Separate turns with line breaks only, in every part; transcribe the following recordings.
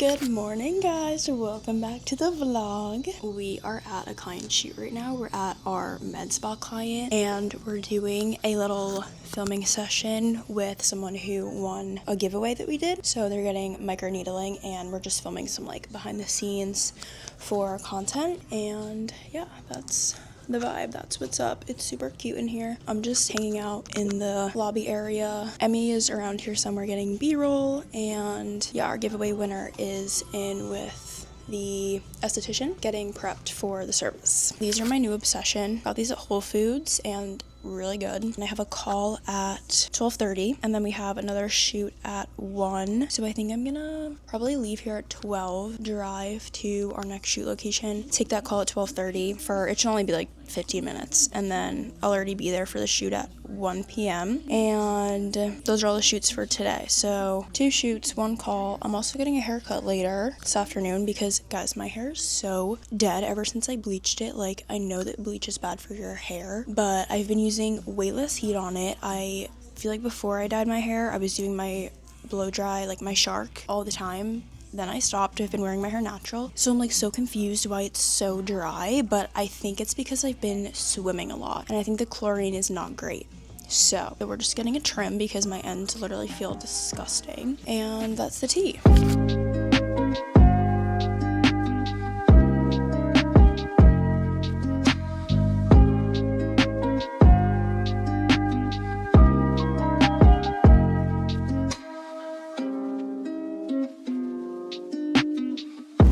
Good morning, guys. Welcome back to the vlog. We are at a client shoot right now. We're at our med spa client and we're doing a little filming session with someone who won a giveaway that we did. So they're getting micro needling and we're just filming some like behind the scenes for content. And yeah, that's the vibe. That's what's up. It's super cute in here. I'm just hanging out in the lobby area. Emmy is around here somewhere getting B-roll, and yeah, our giveaway winner is in with the esthetician getting prepped for the service. These are my new obsession. Got these at Whole Foods and really good. And I have a call at 12:30 and then we have another shoot at 1. So I think I'm gonna probably leave here at 12, drive to our next shoot location, take that call at 12:30 for, it should only be like 15 minutes, and then I'll already be there for the shoot at 1 p.m. And those are all the shoots for today. So 2 shoots, 1 call. I'm also getting a haircut later this afternoon because, guys, my hair is so dead ever since I bleached it. Like, I know that bleach is bad for your hair, but I've been using weightless heat on it. I feel like before I dyed my hair, I was doing my blow dry, like my shark, all the time. Then I stopped. I've been wearing my hair natural. So I'm like so confused why it's so dry, but I think it's because I've been swimming a lot and I think the chlorine is not great. So we're just getting a trim because my ends literally feel disgusting. And that's the tea.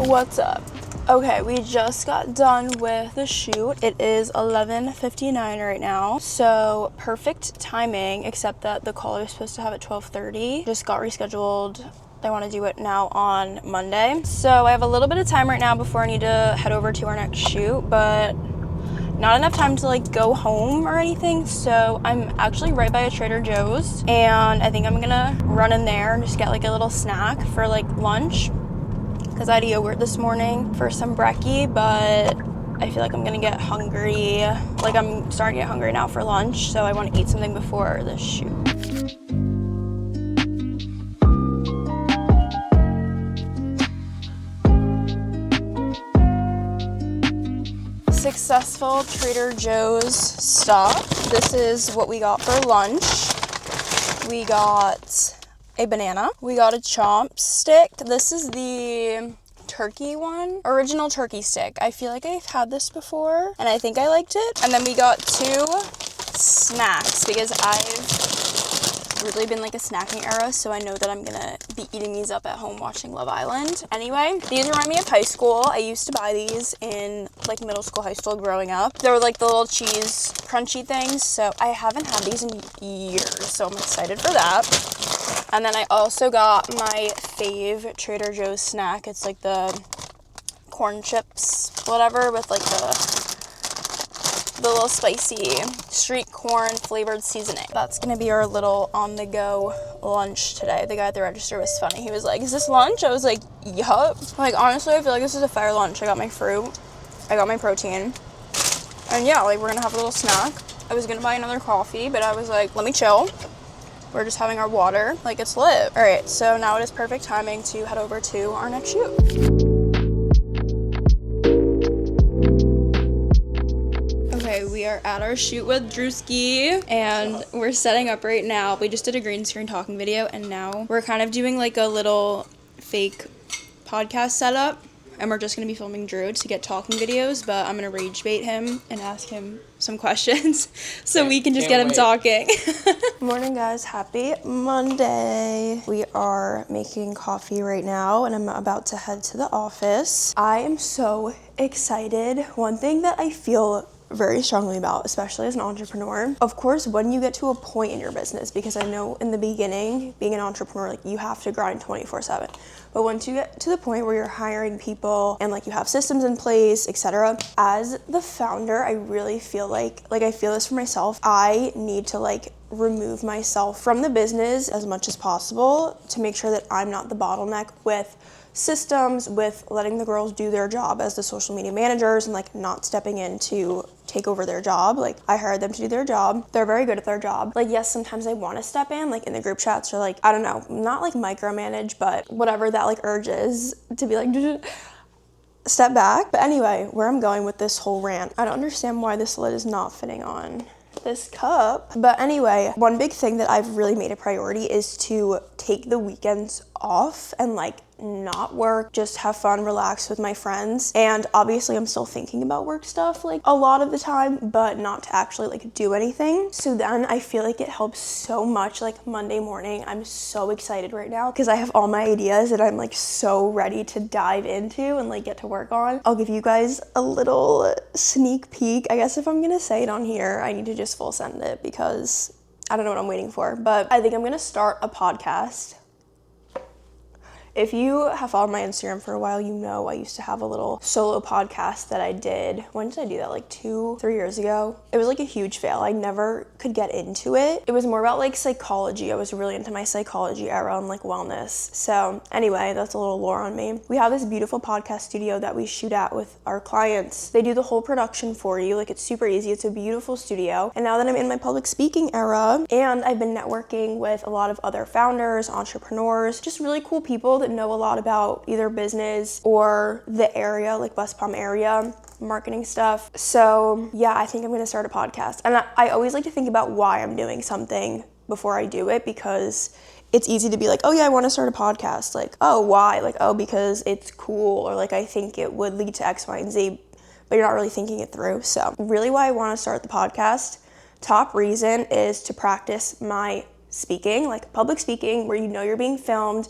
What's up? Okay, we just got done with the shoot. It is 11:59 right now, so perfect timing, except that the call I was supposed to have at 12:30 just got rescheduled. They want to do it now on Monday. So I have a little bit of time right now before I need to head over to our next shoot, but not enough time to like go home or anything. So I'm actually right by a Trader Joe's and I think I'm gonna run in there and just get like a little snack for like lunch, because I had yogurt this morning for some brekkie, but I feel like I'm gonna get hungry. Like, I'm starting to get hungry now for lunch, so I want to eat something before the shoot. Successful Trader Joe's stop. This is what we got for lunch. We got a banana. We got a chopstick. This is the turkey one. Original turkey stick. I feel like I've had this before and I think I liked it. And then we got 2 snacks because I've really been like a snacking era, so I know that I'm gonna be eating these up at home watching Love Island. Anyway, these remind me of high school. I used to buy these in like middle school, high school growing up. They were like the little cheese crunchy things, so I haven't had these in years, so I'm excited for that. And then I also got my fave Trader Joe's snack. It's like the corn chips, whatever, with like the little spicy street corn flavored seasoning. That's gonna be our little on-the-go lunch today. The guy at the register was funny. He was like, "Is this lunch?" I was like, "Yup." Like, honestly, I feel like this is a fire lunch. I got my fruit, I got my protein, and yeah, like, we're gonna have a little snack. I was gonna buy another coffee, but I was like, let me chill. We're just having our water. Like, it's lit. All right, so now it is perfect timing to head over to our next shoot. Okay, we are at our shoot with Drewski, and we're setting up right now. We just did a green screen talking video, and now we're kind of doing like a little fake podcast setup. And we're just going to be filming Drew to get talking videos, but I'm going to rage bait him and ask him some questions so we can just get him talking. Morning, guys. Happy Monday. We are making coffee right now, and I'm about to head to the office. I am so excited. One thing that I feel very strongly about, especially as an entrepreneur, of course, when you get to a point in your business, because I know in the beginning, being an entrepreneur, like, you have to grind 24/7. But once you get to the point where you're hiring people and like you have systems in place, etc., as the founder, I really feel like I feel this for myself. I need to like remove myself from the business as much as possible to make sure that I'm not the bottleneck with systems, with letting the girls do their job as the social media managers and like not stepping in to take over their job. Like, I hired them to do their job. They're very good at their job. Like, yes, sometimes I want to step in, like in the group chats, or like, I don't know, not like micromanage, but whatever that like urge is to be like, step back. But anyway, where I'm going with this whole rant, I don't understand why this lid is not fitting on this cup. But anyway, one big thing that I've really made a priority is to take the weekends off and like not work, just have fun, relax with my friends. And obviously I'm still thinking about work stuff like a lot of the time, but not to actually like do anything. So then I feel like it helps so much. Like Monday morning, I'm so excited right now because I have all my ideas that I'm like so ready to dive into and like get to work on. I'll give you guys a little sneak peek. I guess if I'm gonna say it on here, I need to just full send it because I don't know what I'm waiting for, but I think I'm gonna start a podcast. If you have followed my Instagram for a while, you know I used to have a little solo podcast that I did. When did I do that? Like 2-3 years ago. It was like a huge fail. I never could get into it. It was more about like psychology. I was really into my psychology era and like wellness. So anyway, that's a little lore on me. We have this beautiful podcast studio that we shoot at with our clients. They do the whole production for you. Like, it's super easy. It's a beautiful studio. And now that I'm in my public speaking era and I've been networking with a lot of other founders, entrepreneurs, just really cool people that know a lot about either business or the area, like West Palm area, marketing stuff. So yeah, I think I'm gonna start a podcast. And I always like to think about why I'm doing something before I do it, because it's easy to be like, oh yeah, I want to start a podcast. Like, oh, why? Like, oh, because it's cool, or like I think it would lead to X, Y, and Z, but you're not really thinking it through. So really why I want to start the podcast, top reason is to practice my speaking, like public speaking, where you know you're being filmed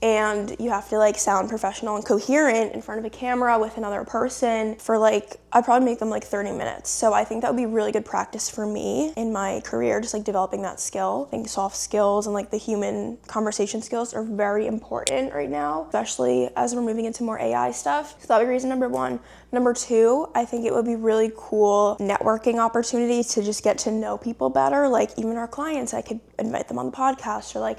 and you have to like sound professional and coherent in front of a camera with another person for like, I'd probably make them like 30 minutes. So I think that would be really good practice for me in my career, just like developing that skill. I think soft skills and like the human conversation skills are very important right now, especially as we're moving into more AI stuff. So that would be reason number one. Number two, I think it would be really cool networking opportunity to just get to know people better. Like even our clients, I could invite them on the podcast, or like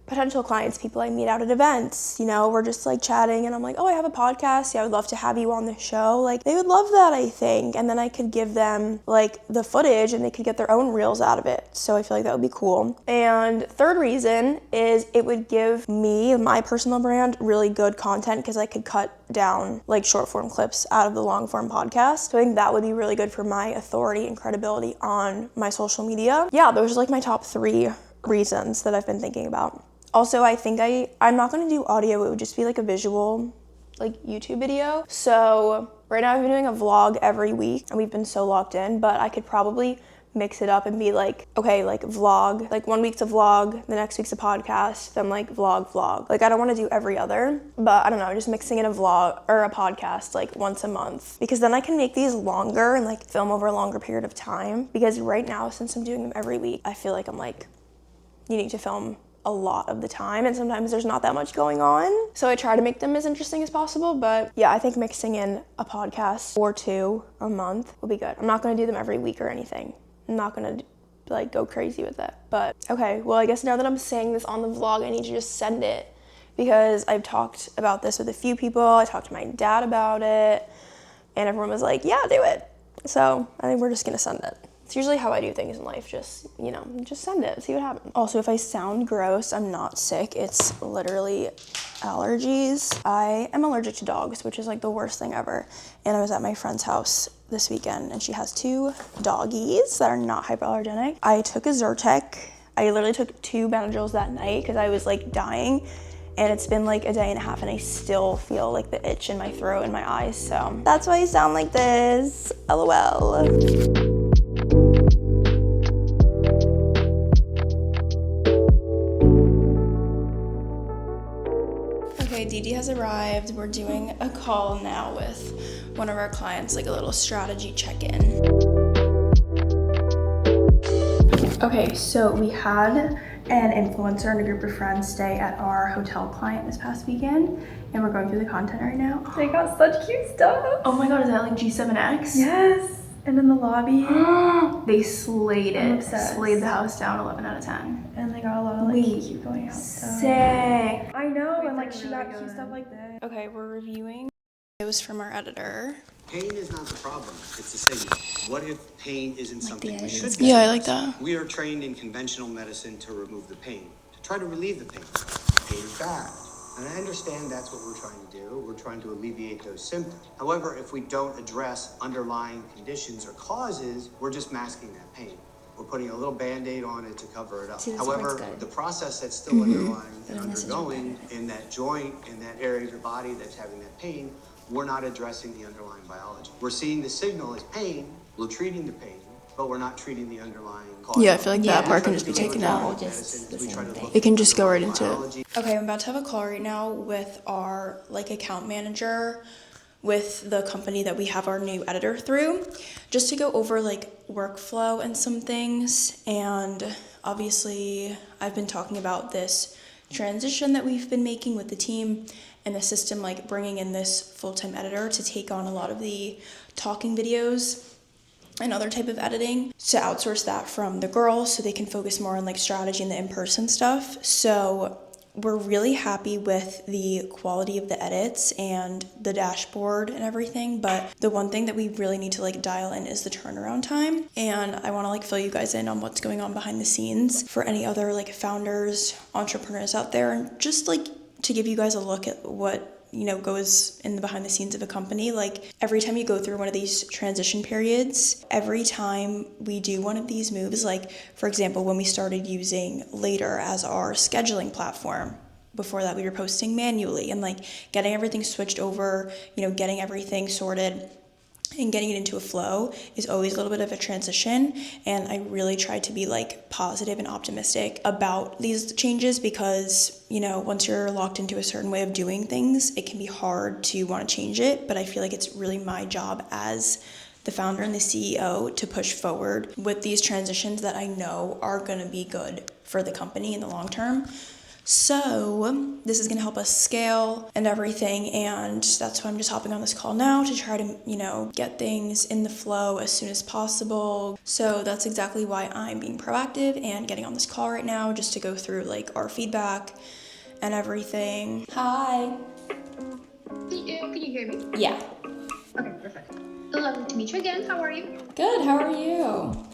potential clients, people I meet out at events, you know, we're just like chatting and I'm like, oh, I have a podcast. Yeah, I would love to have you on the show. Like they would love that, I think. And then I could give them like the footage and they could get their own reels out of it. So I feel like that would be cool. And third reason is it would give me, my personal brand, really good content because I could cut down like short form clips out of the long form podcast. So I think that would be really good for my authority and credibility on my social media. Yeah, those are like my top 3 reasons that I've been thinking about. Also, I think I'm not gonna do audio, it would just be like a visual, like YouTube video. So right now I've been doing a vlog every week and we've been so locked in, but I could probably mix it up and be like, okay, like vlog, like 1 week's a vlog, the next week's a podcast, then like vlog. Like I don't wanna do every other, but I don't know, just mixing in a vlog or a podcast like once a month, because then I can make these longer and like film over a longer period of time. Because right now, since I'm doing them every week, I feel like I'm like, you need to film a lot of the time and sometimes there's not that much going on. So I try to make them as interesting as possible, but yeah, I think mixing in a podcast or 2 a month will be good. I'm not gonna do them every week or anything. I'm not gonna like go crazy with it, but okay, well I guess now that I'm saying this on the vlog, I need to just send it because I've talked about this with a few people. I talked to my dad about it and everyone was like, yeah, do it. So I think we're just gonna send it. It's usually how I do things in life, just, you know, just send it, see what happens. Also, if I sound gross, I'm not sick. It's literally allergies. I am allergic to dogs, which is like the worst thing ever. And I was at my friend's house this weekend and she has 2 doggies that are not hypoallergenic. I took a Zyrtec. I literally took 2 Benadryls that night because I was like dying. And it's been like a day and a half and I still feel like the itch in my throat and my eyes. So that's why I sound like this, LOL. Okay, Didi has arrived. We're doing a call now with one of our clients, like a little strategy check-in. Okay, so we had an influencer and a group of friends stay at our hotel client this past weekend, and we're going through the content right now.
They got such cute stuff.
Oh my god, is that like G7X?
Yes. And in the lobby,
they slayed it.
I'm obsessed.
Slayed the house down 11 out of 10.
And they got a lot of like cute going out stuff.
Sick.
I know, and like she got cute stuff like that.
Okay, we're reviewing. It was from our editor.
Pain is not the problem, it's the signal. What if pain isn't something we should
Yeah, I
discuss?
like that.
We are trained in conventional medicine to remove the pain, to try to relieve the pain. Pain is bad. And I understand that's what we're trying to do. We're trying to alleviate those symptoms. However, if we don't address underlying conditions or causes, we're just masking that pain. We're putting a little Band-Aid on it to cover it up. However, the process that's still underlying and undergoing in that joint, in that area of your body that's having that pain, we're not addressing the underlying biology. We're seeing the signal as pain, we're treating the pain, but we're not treating the underlying cause.
Yeah, I feel like that part can just be taken out. It can just go right into it. Okay, I'm about to have a call right now with our account manager with the company that we have our new editor through, just to go over workflow and some things. And obviously I've been talking about this transition that we've been making with the team and the system, bringing in this full-time editor to take on a lot of the talking videos and other type of editing, to outsource that from the girls so they can focus more on strategy and the in-person stuff. So we're really happy with the quality of the edits and the dashboard and everything, but the one thing that we really need to dial in is the turnaround time. And I want to fill you guys in on what's going on behind the scenes for any other founders, entrepreneurs out there, and just to give you guys a look at what goes in the behind the scenes of a company. Every time you go through one of these transition periods, every time we do one of these moves, for example, when we started using Later as our scheduling platform, before that we were posting manually, and getting everything switched over, getting everything sorted and getting it into a flow is always a little bit of a transition. And I really try to be positive and optimistic about these changes, because once you're locked into a certain way of doing things, it can be hard to want to change it. But I feel like it's really my job as the founder and the CEO to push forward with these transitions that I know are going to be good for the company in the long term. So this is going to help us scale and everything, and that's why I'm just hopping on this call now to try to, get things in the flow as soon as possible. So that's exactly why I'm being proactive and getting on this call right now, just to go through our feedback and everything. Hi.
Can you hear me?
Yeah.
Okay, perfect. Lovely to meet you again. How are you?
Good. How are you?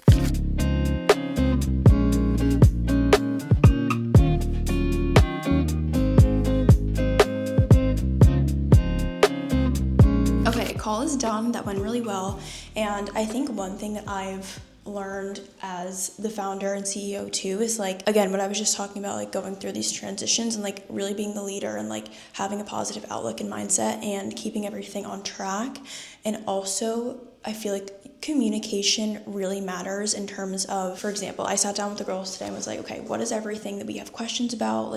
Okay, call is done. That went really well. And I think one thing that I've learned as the founder and CEO too is again, what I was just talking about, going through these transitions and really being the leader and having a positive outlook and mindset and keeping everything on track. And also I feel communication really matters in terms of, for example, I sat down with the girls today and was okay, what is everything that we have questions about,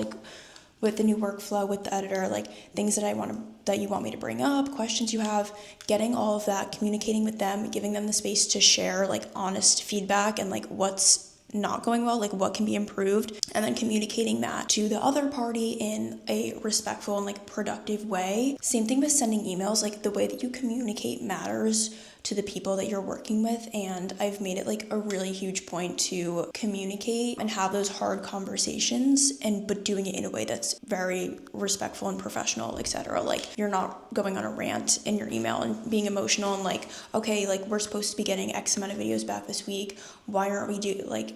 with the new workflow, with the editor, things that you want me to bring up, questions you have, getting all of that, communicating with them, giving them the space to share honest feedback and what's not going well, what can be improved, and then communicating that to the other party in a respectful and productive way. Same thing with sending emails, the way that you communicate matters to the people that you're working with, and I've made it a really huge point to communicate and have those hard conversations, but doing it in a way that's very respectful and professional, etc. You're not going on a rant in your email and being emotional and okay, we're supposed to be getting X amount of videos back this week, why aren't we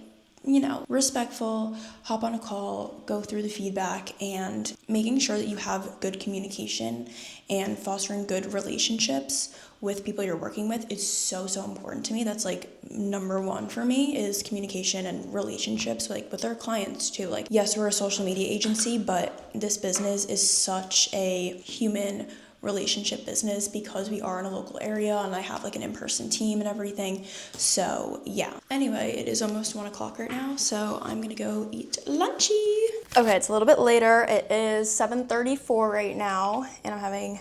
respectful, hop on a call, go through the feedback, and making sure that you have good communication and fostering good relationships with people you're working with is so important to me. That's number one for me, is communication and relationships with our clients too. Yes, we're a social media agency, but this business is such a human relationship business because we are in a local area and I have an in-person team and everything. So yeah. Anyway, it is almost 1 o'clock right now, so I'm gonna go eat lunchy. Okay, it's a little bit later. It is 7:34 right now, and I'm having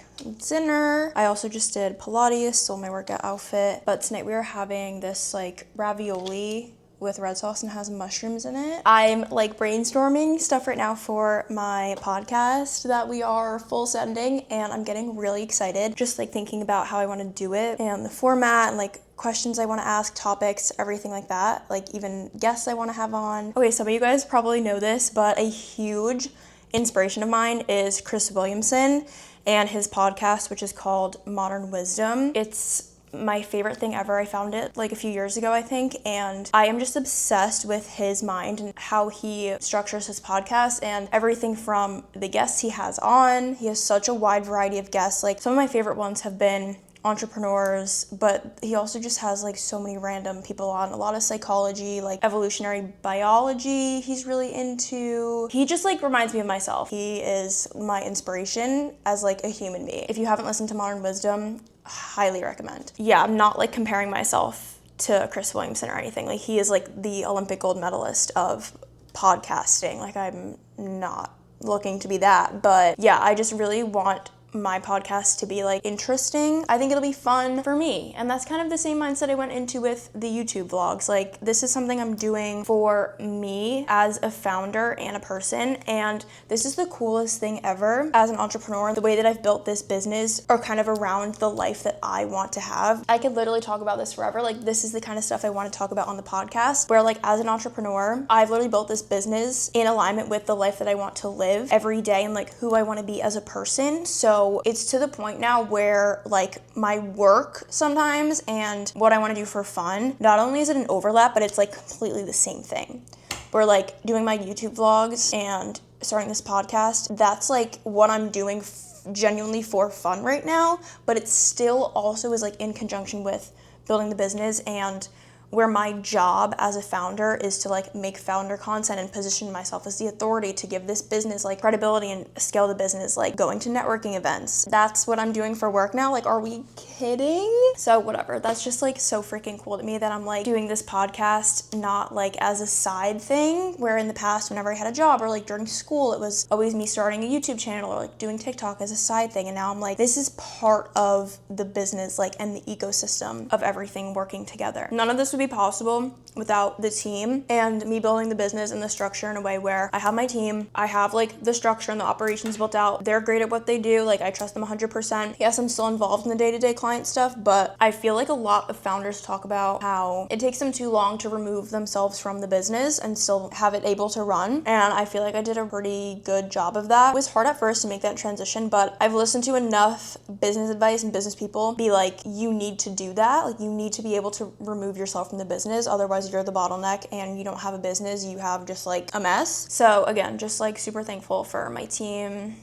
dinner. I also just did Pilates, still my workout outfit, but tonight we are having this ravioli with red sauce and has mushrooms in it. I'm brainstorming stuff right now for my podcast that we are full sending, and I'm getting really excited just thinking about how I want to do it and the format and questions I want to ask, topics, everything like that, even guests I want to have on. Okay, some of you guys probably know this, but a huge inspiration of mine is Chris Williamson and his podcast, which is called Modern Wisdom. It's my favorite thing ever. I found it like a few years ago, I think, and I am just obsessed with his mind and how he structures his podcast and everything from the guests he has on. He has such a wide variety of guests. Like, some of my favorite ones have been entrepreneurs, but he also just has like so many random people on, a lot of psychology, like evolutionary biology he's really into. He just like reminds me of myself. He is my inspiration as like a human being. If you haven't listened to Modern Wisdom, highly recommend. Yeah, I'm not like comparing myself to Chris Williamson or anything. Like, he is like the Olympic gold medalist of podcasting. Like, I'm not looking to be that, but yeah, I just really want my podcast to be like interesting. I think it'll be fun for me, and that's kind of the same mindset I went into with the YouTube vlogs. Like, this is something I'm doing for me as a founder and a person, and this is the coolest thing ever as an entrepreneur. The way that I've built this business are kind of around the life that I want to have. I could literally talk about this forever. Like, this is the kind of stuff I want to talk about on the podcast, where like as an entrepreneur, I've literally built this business in alignment with the life that I want to live every day and like who I want to be as a person. So it's to the point now where like my work sometimes and what I want to do for fun, not only is it an overlap, but it's like completely the same thing. Where like doing my YouTube vlogs and starting this podcast, that's like what I'm doing genuinely for fun right now, but it still also is like in conjunction with building the business, and where my job as a founder is to like make founder content and position myself as the authority to give this business like credibility and scale the business, like going to networking events. That's what I'm doing for work now. Like, are we kidding? So whatever, that's just like so freaking cool to me that I'm like doing this podcast not like as a side thing, where in the past whenever I had a job or like during school, it was always me starting a YouTube channel or like doing TikTok as a side thing, and now I'm like, this is part of the business, like, and the ecosystem of everything working together. None of this would be possible without the team and me building the business and the structure in a way where I have my team, I have like the structure and the operations built out. They're great at what they do. Like, I trust them 100%. Yes, I'm still involved in the day-to-day client stuff, but I feel like a lot of founders talk about how it takes them too long to remove themselves from the business and still have it able to run. And I feel like I did a pretty good job of that. It was hard at first to make that transition, but I've listened to enough business advice and business people be like, you need to do that. Like, you need to be able to remove yourself from the business, otherwise you're the bottleneck and you don't have a business, you have just like a mess. So again, just like super thankful for my team.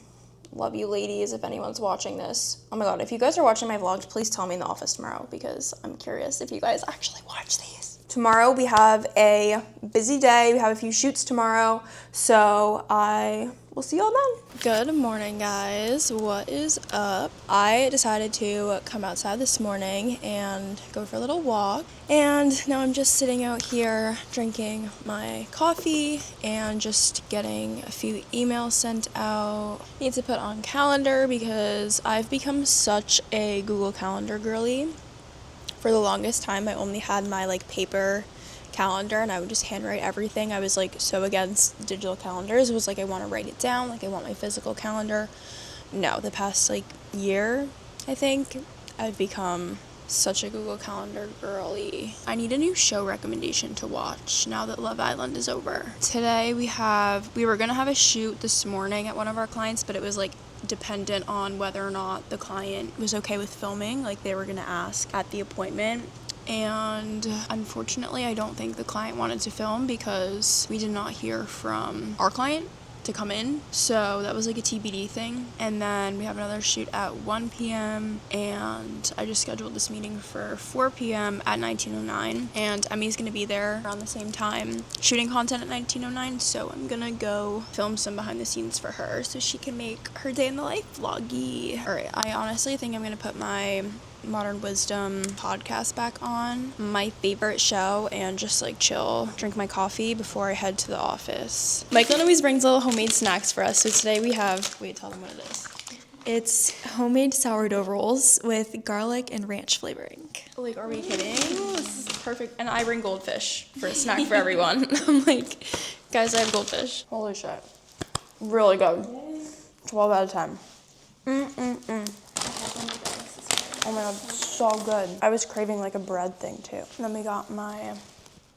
Love you ladies if anyone's watching this. Oh my god, if you guys are watching my vlogs, please tell me in the office tomorrow, because I'm curious if you guys actually watch these. Tomorrow we have a busy day. We have a few shoots tomorrow, so I will see y'all then. Good morning, guys. What is up? I decided to come outside this morning and go for a little walk, and now I'm just sitting out here drinking my coffee and just getting a few emails sent out. Need to put on calendar because I've become such a Google Calendar girly. For the longest time, I only had my like paper calendar and I would just handwrite everything. I was like so against digital calendars. It was like, I want to write it down, like I want my physical calendar. No, the past like year, I think, I've become such a Google Calendar girly. I need a new show recommendation to watch now that Love Island is over. Today we were gonna have a shoot this morning at one of our clients, but it was like dependent on whether or not the client was okay with filming. Like, they were gonna ask at the appointment. And unfortunately, I don't think the client wanted to film because we did not hear from our client to come in. So that was like a TBD thing. And then we have another shoot at 1 p.m. and I just scheduled this meeting for 4 p.m. at 1909. And Emmy's gonna be there around the same time shooting content at 1909. So I'm gonna go film some behind the scenes for her so she can make her day in the life vloggy. All right, I honestly think I'm gonna put my Modern Wisdom podcast back on, my favorite show, and just like chill, drink my coffee before I head to the office. Michael always brings little homemade snacks for us, so today we have, wait, tell them what it is. It's homemade sourdough rolls with garlic and ranch flavoring. Like, are we kidding? This is perfect. And I bring goldfish for a snack for everyone. I'm like, guys, I have goldfish. Holy shit. Really good. 12 out of 10. Oh my god, so good. I was craving like a bread thing too. And then we got my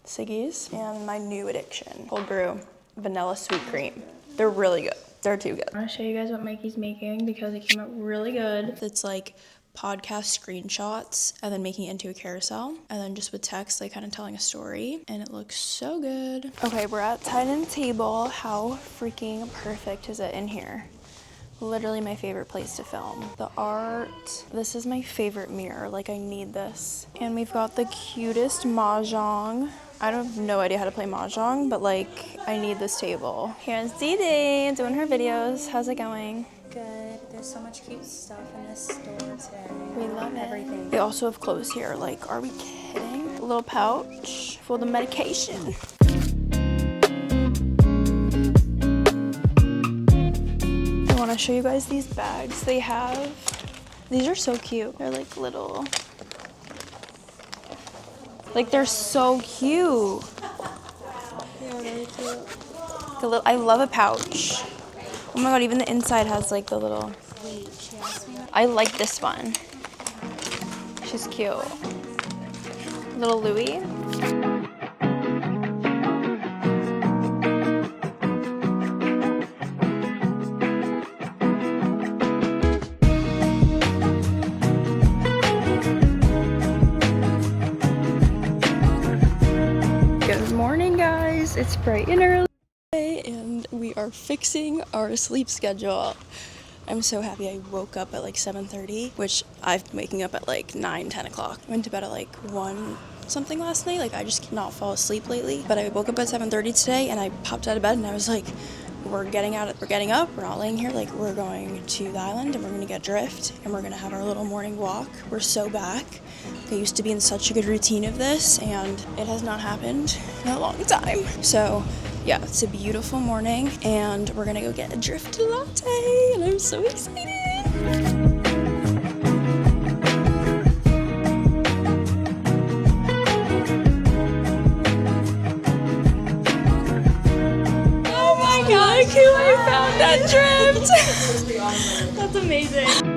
Siggies and my new addiction, cold brew vanilla sweet cream. They're really good. They're too good.
I want to show you guys what Mikey's making because it came out really good.
It's like podcast screenshots and then making it into a carousel and then just with text like kind of telling a story, and it looks so good. Okay, we're at Titan Table. How freaking perfect is it in here? Literally my favorite place to film. The art, this is my favorite mirror, like I need this. And we've got the cutest mahjong. I have no idea how to play mahjong, but like I need this table. Here's Dee Dee doing her videos. How's it going?
Good. There's so much cute stuff in this store today.
We love
everything.
They also have clothes here. Like, are we kidding? A little pouch for the medication. I want to show you guys these bags they have. These are so cute. They're like little. Like they're so cute.
Yeah, really cute.
I love a pouch. Oh my god, even the inside has like the little.
Wait, she asked me.
I like this one. She's cute. Little Louie. Good morning, guys. It's bright and early, and we are fixing our sleep schedule. I'm so happy I woke up at like 7:30, which I've been waking up at like 9, 10 o'clock. I went to bed at like 1 something last night. Like I just cannot fall asleep lately. But I woke up at 7:30 today, and I popped out of bed and I was like, we're getting up, we're not laying here, like we're going to the island and we're gonna get drift and we're gonna have our little morning walk. We're so back. I used to be in such a good routine of this, and it has not happened in a long time. So yeah, it's a beautiful morning, and we're gonna go get a drift latte, and I'm so excited. Oh my god, Q, I found that drift! That's amazing.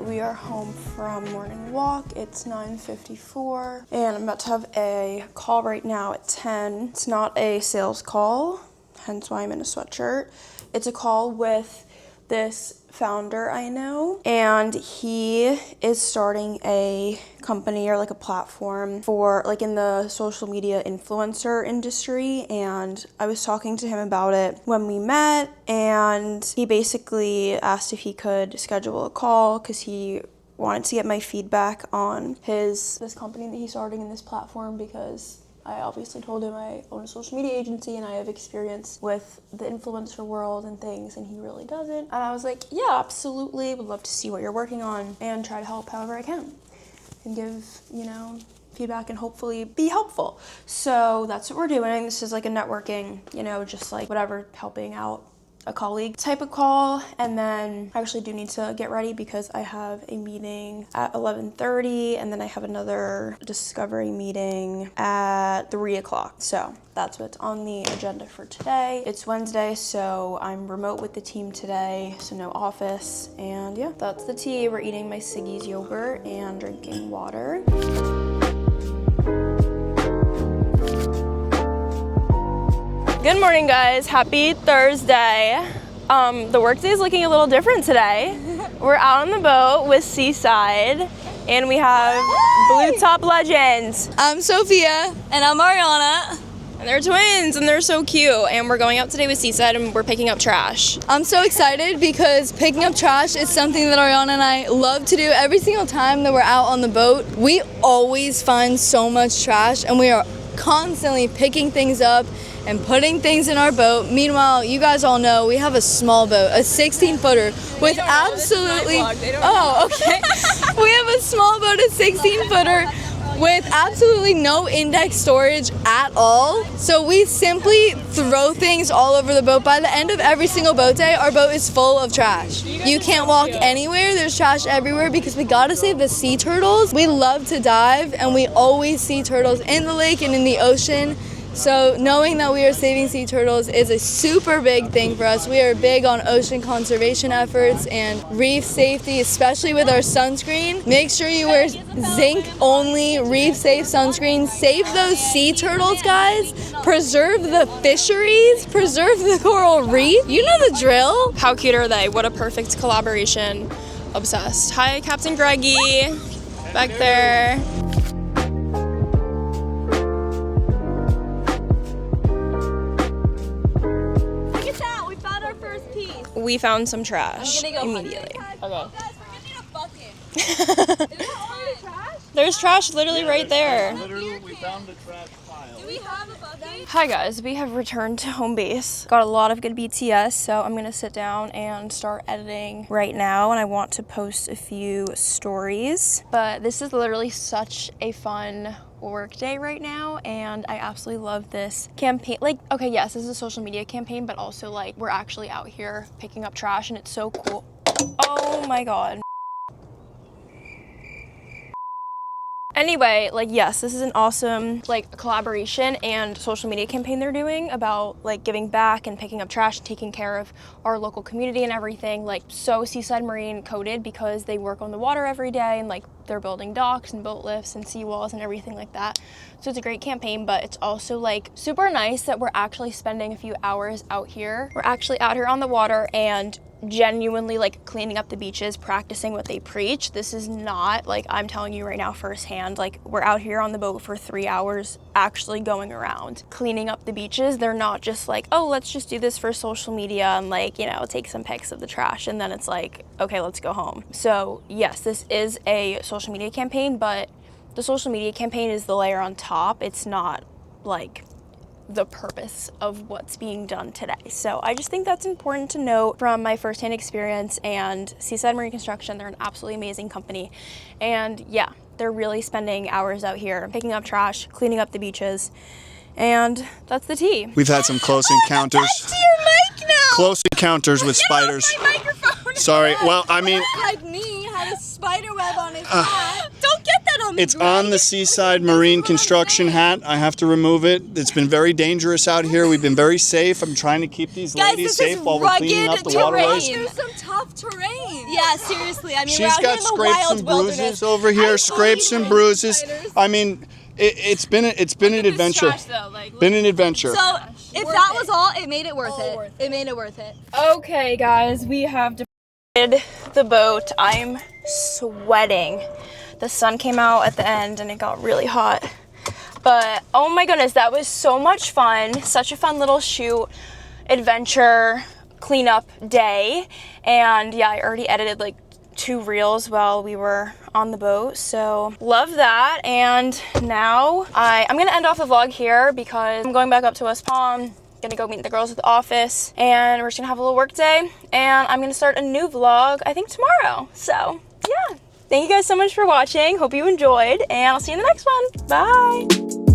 We are home from morning walk. It's 9:54 and I'm about to have a call right now at 10. It's not a sales call, hence why I'm in a sweatshirt. It's a call with this founder I know, and he is starting a company or like a platform for like in the social media influencer industry, and I was talking to him about it when we met, and he basically asked if he could schedule a call because he wanted to get my feedback on this company that he's starting in this platform, because I obviously told him I own a social media agency and I have experience with the influencer world and things, and he really doesn't. And I was like, yeah, absolutely, would love to see what you're working on and try to help however I can and give, feedback and hopefully be helpful. So that's what we're doing. This is like a networking, just like whatever, helping out a colleague type of call. And then I actually do need to get ready because I have a meeting at 11:30 and then I have another discovery meeting at 3 o'clock. So that's what's on the agenda for today. It's Wednesday, so I'm remote with the team today, so no office. And yeah, that's the tea. We're eating my Siggy's yogurt and drinking water. Good morning, guys. Happy Thursday. The workday is looking a little different today. We're out on the boat with Seaside, and we have Blue Top Legends.
I'm Sophia. And I'm Ariana.
And they're twins, and they're so cute. And we're going out today with Seaside, and we're picking up trash.
I'm so excited because picking up trash is something that Ariana and I love to do every single time that we're out on the boat. We always find so much trash, and we are constantly picking things up and putting things in our boat. Meanwhile, you guys all know we have a small boat, a 16-footer with absolutely... Oh, okay. We have a small boat, a 16-footer with absolutely no index storage at all. So we simply throw things all over the boat. By the end of every single boat day, our boat is full of trash. You can't walk anywhere. There's trash everywhere because we gotta save the sea turtles. We love to dive and we always see turtles in the lake and in the ocean. So knowing that we are saving sea turtles is a super big thing for us. We are big on ocean conservation efforts and reef safety, especially with our sunscreen. Make sure you wear zinc only, reef safe sunscreen. Save those sea turtles, guys. Preserve the fisheries, preserve the coral reef. You know the drill.
How cute are they? What a perfect collaboration. Obsessed. Hi, Captain Greggy. Back there.
Look at that, we found our first piece.
We found some trash
I'm gonna go
immediately.
Okay. Guys, we're getting a bucket. Is there already trash?
There's trash literally right there.
Literally, we found the trash pile.
Do we have a bucket?
Hi guys, we have returned to home base. Got a lot of good BTS, so I'm gonna sit down and start editing right now, and I want to post a few stories. But this is literally such a fun work day right now, and I absolutely love this campaign. Like, okay, yes, this is a social media campaign, but also like we're actually out here picking up trash, and it's so cool. Oh my god. Anyway, like, yes, this is an awesome like collaboration and social media campaign they're doing about like giving back and picking up trash and taking care of our local community and everything. Like, so Seaside Marine coded because they work on the water every day, and like they're building docks and boat lifts and seawalls and everything like that. So it's a great campaign, but it's also like super nice that we're actually spending a few hours out here. We're actually out here on the water and genuinely like cleaning up the beaches, practicing what they preach. This is not like, I'm telling you right now firsthand, like we're out here on the boat for 3 hours actually going around cleaning up the beaches. They're not just like, oh, let's just do this for social media and like, you know, take some pics of the trash and then it's like, okay, let's go home. So yes, this is a social media campaign, but the social media campaign is the layer on top. It's not like the purpose of what's being done today. So I just think that's important to note from my firsthand experience. And Seaside Marine Construction, they're an absolutely amazing company. And yeah, they're really spending hours out here picking up trash, cleaning up the beaches. And that's the tea.
We've had some close encounters.
To your mic now.
Close encounters with spiders.
My microphone.
Sorry. Well, I mean,
Like me had a spider web on his hat. Don't get that on me.
it's on the Seaside Marine Construction hat. I have to remove it. It's been very dangerous out here. We've been very safe. I'm trying to keep these
Guys,
ladies
this is
safe while we're cleaning up the
rugged
waterways.
terrain. There's some tough terrain. Yeah, seriously. I mean, we're
She's
out here
got
in the
scrapes
wild
and
wilderness.
bruises over here. Scrapes and bruises. I mean, it's been an adventure. Been an adventure.
So if that was all, it made it worth it. It made it worth it.
Okay guys, we have departed the boat. I'm sweating. The sun came out at the end and it got really hot. But oh my goodness, that was so much fun. Such a fun little shoot, adventure, cleanup day. And yeah, I already edited like 2 reels while we were on the boat, so love that. And now I'm gonna end off the vlog here because I'm going back up to West Palm, gonna go meet the girls at the office, and we're just gonna have a little work day, and I'm gonna start a new vlog I think tomorrow. So yeah, thank you guys so much for watching. Hope you enjoyed, and I'll see you in the next one. Bye.